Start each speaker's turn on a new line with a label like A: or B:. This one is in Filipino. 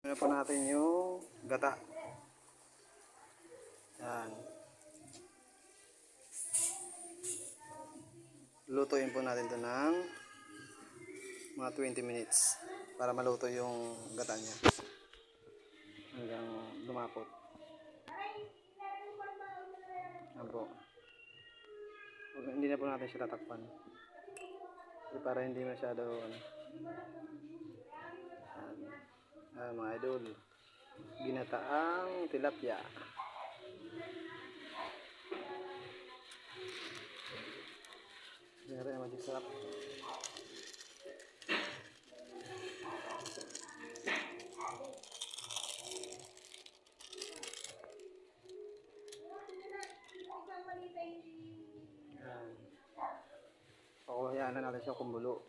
A: Ano po natin yung gata. Yan. Lutuin po natin ito ng mga 20 minutes para maluto yung gata niya. Hanggang lumapot. Yan po. Hindi na po natin siya tatakpan. Para hindi masyado mga idol. Ginataang tilapia. Yan rin ang masisarap. Yan. Pakuhayaan na natin siya kumulo.